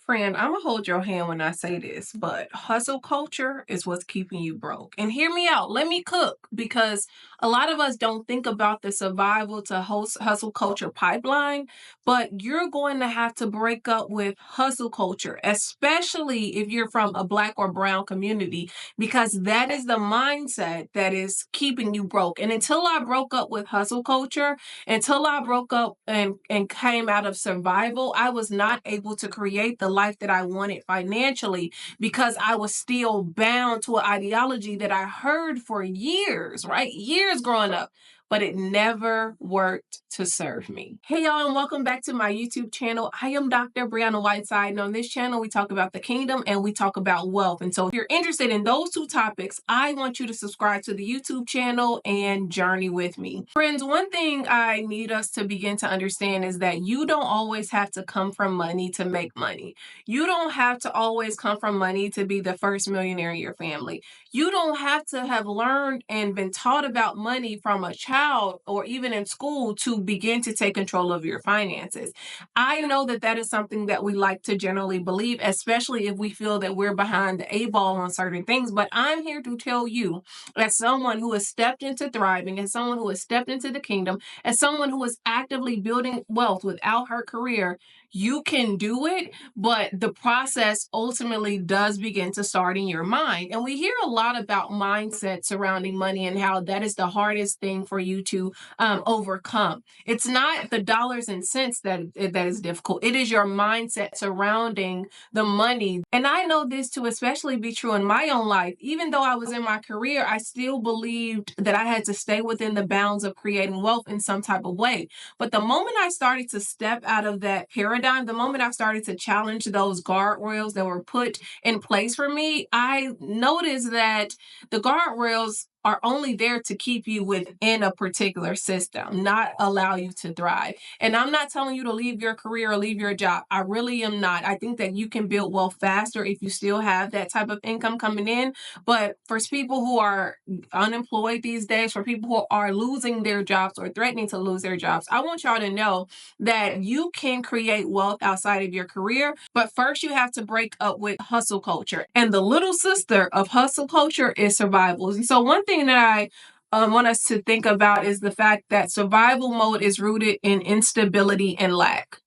Friend, I'm gonna hold your hand when I say this, but hustle culture is what's keeping you broke. And hear me out. Let me cook because a lot of us don't think about the survival to hustle culture pipeline, but you're going to have to break up with hustle culture, especially if you're from a black or brown community, because that is the mindset that is keeping you broke. And until I broke up with hustle culture, until I broke up and came out of survival, I was not able to create the life that I wanted financially because I was still bound to an ideology that I heard for years, right? Years growing up, but it never worked to serve me. Hey y'all, and welcome back to my YouTube channel. I am Dr. Briana Whiteside, and on this channel we talk about the kingdom and we talk about wealth. And so if you're interested in those two topics, I want you to subscribe to the YouTube channel and journey with me. Friends, one thing I need us to begin to understand is that you don't always have to come from money to make money. You don't have to always come from money to be the first millionaire in your family. You don't have to have learned and been taught about money from a child or even in school to begin to take control of your finances. I know that that is something that we like to generally believe, especially if we feel that we're behind the eight ball on certain things. But I'm here to tell you, as someone who has stepped into thriving, as someone who has stepped into the kingdom, as someone who is actively building wealth without her career, you can do it, but the process ultimately does begin to start in your mind. And we hear a lot about mindset surrounding money and how that is the hardest thing for you to overcome. It's not the dollars and cents that is difficult. It is your mindset surrounding the money. And I know this to especially be true in my own life. Even though I was in my career, I still believed that I had to stay within the bounds of creating wealth in some type of way. But the moment I started to step out of that paradigm, the moment I started to challenge those guardrails that were put in place for me, I noticed that the guardrails are only there to keep you within a particular system, not allow you to thrive. And I'm not telling you to leave your career or leave your job. I really am not. I think that you can build wealth faster if you still have that type of income coming in. But for people who are unemployed these days, for people who are losing their jobs or threatening to lose their jobs, I want y'all to know that you can create wealth outside of your career. But first, you have to break up with hustle culture. And the little sister of hustle culture is survival. And so one thing that I want us to think about is the fact that survival mode is rooted in instability and lack.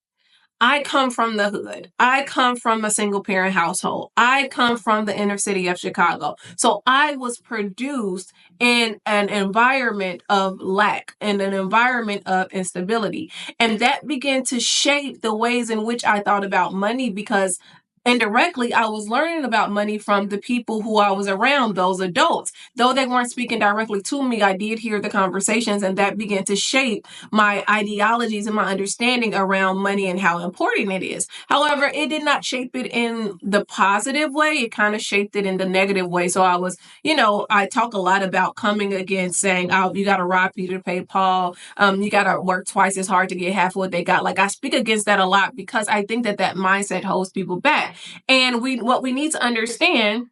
I come from the hood. I come from a single parent household. I come from the inner city of Chicago. So I was produced in an environment of lack and an environment of instability. And that began to shape the ways in which I thought about money because indirectly, I was learning about money from the people who I was around, those adults. Though they weren't speaking directly to me, I did hear the conversations, and that began to shape my ideologies and my understanding around money and how important it is. However, it did not shape it in the positive way. It kind of shaped it in the negative way. So I was, I talk a lot about coming against saying, oh, you got to rob Peter to pay Paul. You got to work twice as hard to get half what they got. Like I speak against that a lot because I think that mindset holds people back. And what we need to understand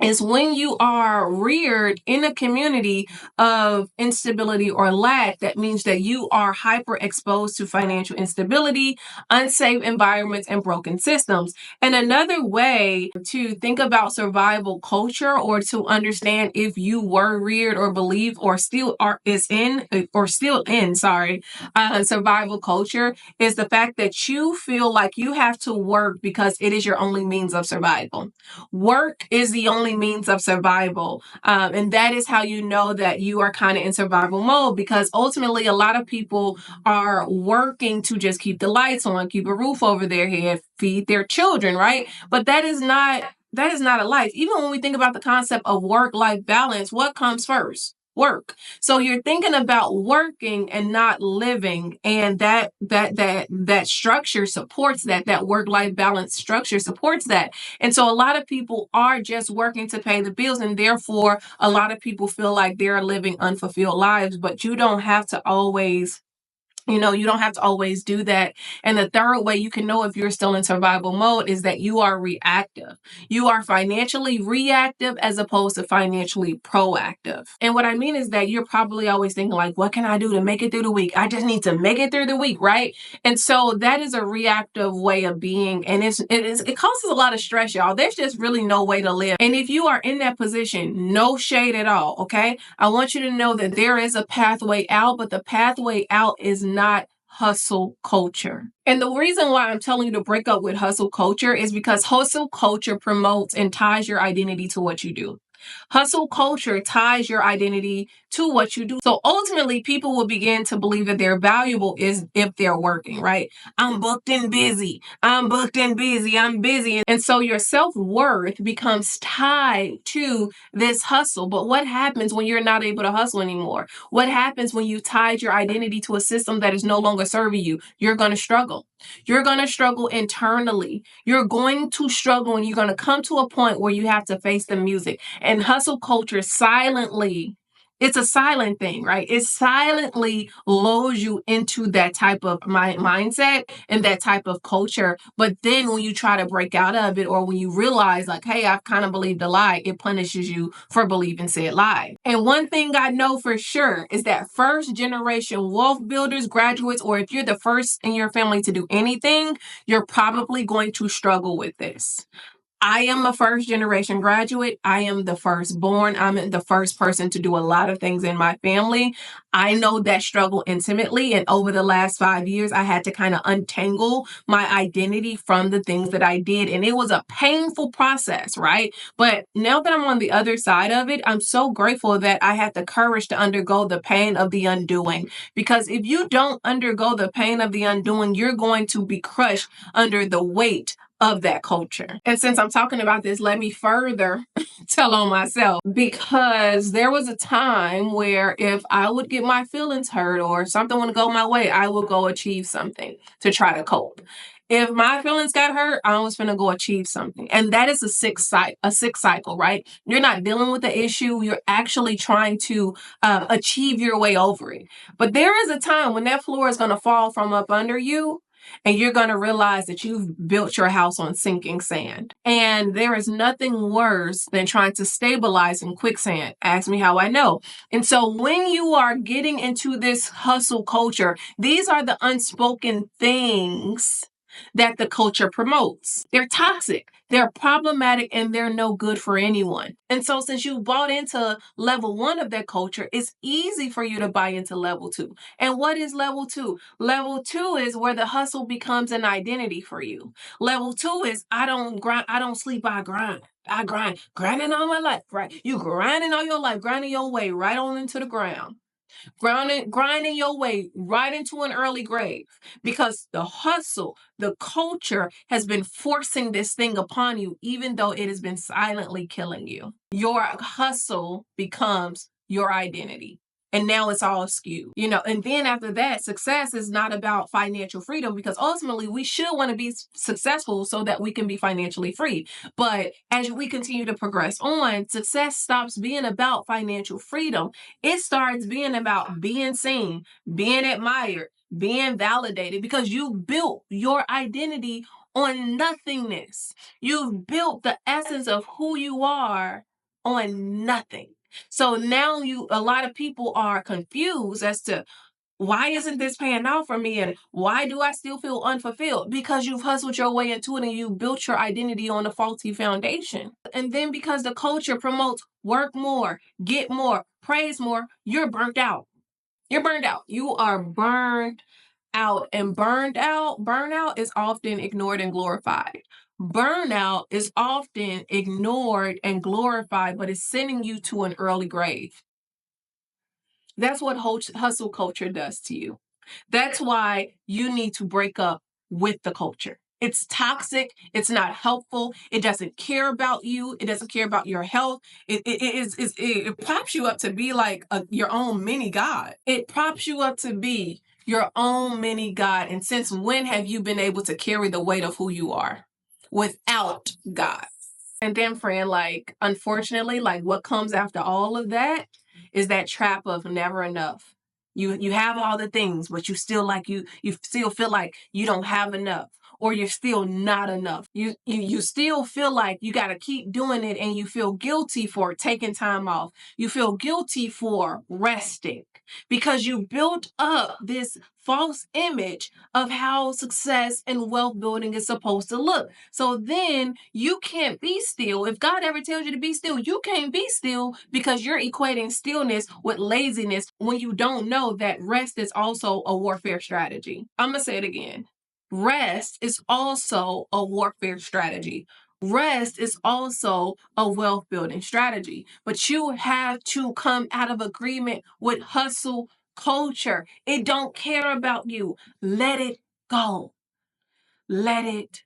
is when you are reared in a community of instability or lack, that means that you are hyper exposed to financial instability, unsafe environments, and broken systems. And another way to think about survival culture or to understand if you were reared or believe or still in survival culture is the fact that you feel like you have to work because it is your only means of survival. Work is the only means of survival. And that is how you know that you are kind of in survival mode because ultimately a lot of people are working to just keep the lights on, keep a roof over their head, feed their children, right? But that is not a life. Even when we think about the concept of work-life balance, what comes first? Work. So you're thinking about working and not living, and that structure supports that work-life balance structure supports that. And so a lot of people are just working to pay the bills, and therefore a lot of people feel like they're living unfulfilled lives, but you don't have to always You know, you don't have to always do that. And the third way you can know if you're still in survival mode is that you are reactive. You are financially reactive as opposed to financially proactive. And what I mean is that you're probably always thinking like, what can I do to make it through the week? I just need to make it through the week, right? And so that is a reactive way of being. And it causes a lot of stress, y'all. There's just really no way to live. And if you are in that position, no shade at all, okay? I want you to know that there is a pathway out, but the pathway out is not hustle culture. And the reason why I'm telling you to break up with hustle culture is because hustle culture promotes and ties your identity to what you do. Hustle culture ties your identity to what you do. So ultimately, people will begin to believe that they're valuable is if they're working, right? I'm booked and busy. I'm booked and busy. I'm busy. And so your self-worth becomes tied to this hustle. But what happens when you're not able to hustle anymore? What happens when you tied your identity to a system that is no longer serving you? You're going to struggle. You're going to struggle internally. You're going to struggle and you're going to come to a point where you have to face the music. And hustle culture silently, it's a silent thing, right? It silently lulls you into that type of mindset and that type of culture. But then when you try to break out of it, or when you realize like, hey, I've kind of believed a lie, it punishes you for believing said lie. And one thing I know for sure is that first generation wealth builders, graduates, or if you're the first in your family to do anything, you're probably going to struggle with this. I am a first generation graduate. I am the firstborn. I'm the first person to do a lot of things in my family. I know that struggle intimately. And over the last 5 years, I had to kind of untangle my identity from the things that I did. And it was a painful process, right? But now that I'm on the other side of it, I'm so grateful that I had the courage to undergo the pain of the undoing. Because if you don't undergo the pain of the undoing, you're going to be crushed under the weight of that culture. And since I'm talking about this, let me further tell on myself, because there was a time where if I would get my feelings hurt or something would go my way, I would go achieve something to try to cope. If my feelings got hurt, I was going to go achieve something. And that is a sick cycle, right? You're not dealing with the issue. You're actually trying to achieve your way over it. But there is a time when that floor is going to fall from up under you, and you're going to realize that you've built your house on sinking sand. And there is nothing worse than trying to stabilize in quicksand. Ask me how I know. And so when you are getting into this hustle culture, these are the unspoken things that the culture promotes. They're toxic, they're problematic, and they're no good for anyone. And so since you bought into level 1 of that culture, it's easy for you to buy into level 2. And what is level 2? Level 2 is where the hustle becomes an identity for you. Level 2 is I don't grind, I don't sleep, I grind. I grind, grinding all my life, right? You grinding all your life, grinding your way right on into the ground. Grinding your way right into an early grave, because the hustle, the culture has been forcing this thing upon you, even though it has been silently killing you. Your hustle becomes your identity. And now it's all skewed, you know. And then after that, success is not about financial freedom, because ultimately we should want to be successful so that we can be financially free. But as we continue to progress on, success stops being about financial freedom. It starts being about being seen, being admired, being validated, because you built your identity on nothingness. You've built the essence of who you are on nothing. So now a lot of people are confused as to why isn't this paying off for me, and why do I still feel unfulfilled? Because you've hustled your way into it and you built your identity on a faulty foundation. And then because the culture promotes work more, get more, praise more, you're burnt out. You're burned out. You are burned out. And burnout is often ignored and glorified. Burnout is often ignored and glorified, but it's sending you to an early grave. That's what hustle culture does to you. That's why you need to break up with the culture. It's toxic. It's not helpful. It doesn't care about you. It doesn't care about your health. It props you up to be like your own mini God. It props you up to be your own mini God. And since when have you been able to carry the weight of who you are without God? And then, friend, like, unfortunately, like what comes after all of that is that trap of never enough. You have all the things, but you still you still feel like you don't have enough, or you're still not enough. You still feel like you got to keep doing it, and you feel guilty for taking time off. You feel guilty for resting because you built up this false image of how success and wealth building is supposed to look. So then you can't be still. If God ever tells you to be still, you can't be still because you're equating stillness with laziness when you don't know that rest is also a warfare strategy. I'm going to say it again. Rest is also a warfare strategy. Rest is also a wealth building strategy, but you have to come out of agreement with hustle culture. It don't care about you. Let it go. Let it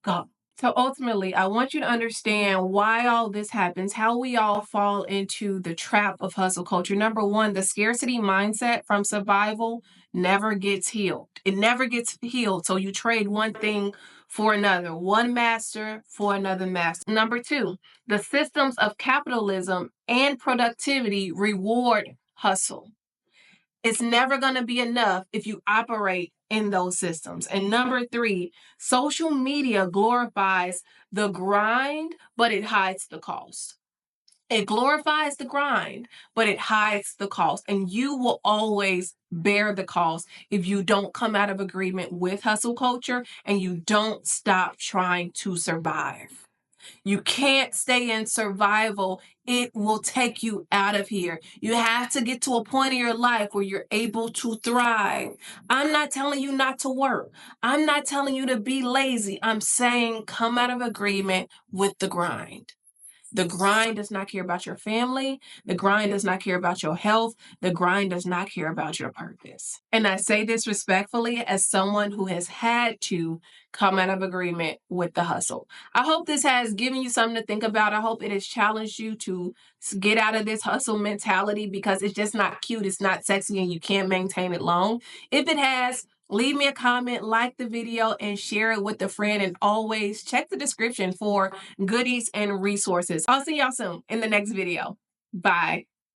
go. So ultimately, I want you to understand why all this happens, how we all fall into the trap of hustle culture. Number one, the scarcity mindset from survival never gets healed. It never gets healed. So you trade one thing for another, one master for another master. Number two, the systems of capitalism and productivity reward hustle. It's never going to be enough if you operate in those systems. And number three, social media glorifies the grind, but it hides the cost. It glorifies the grind, but it hides the cost. And you will always bear the cost if you don't come out of agreement with hustle culture and you don't stop trying to survive. You can't stay in survival. It will take you out of here. You have to get to a point in your life where you're able to thrive. I'm not telling you not to work. I'm not telling you to be lazy. I'm saying come out of agreement with the grind. The grind does not care about your family. The grind does not care about your health. The grind does not care about your purpose. And I say this respectfully as someone who has had to come out of agreement with the hustle. I hope this has given you something to think about. I hope it has challenged you to get out of this hustle mentality because it's just not cute. It's not sexy and you can't maintain it long. If it has, leave me a comment, like the video, and share it with a friend. And always check the description for goodies and resources. I'll see y'all soon in the next video. Bye.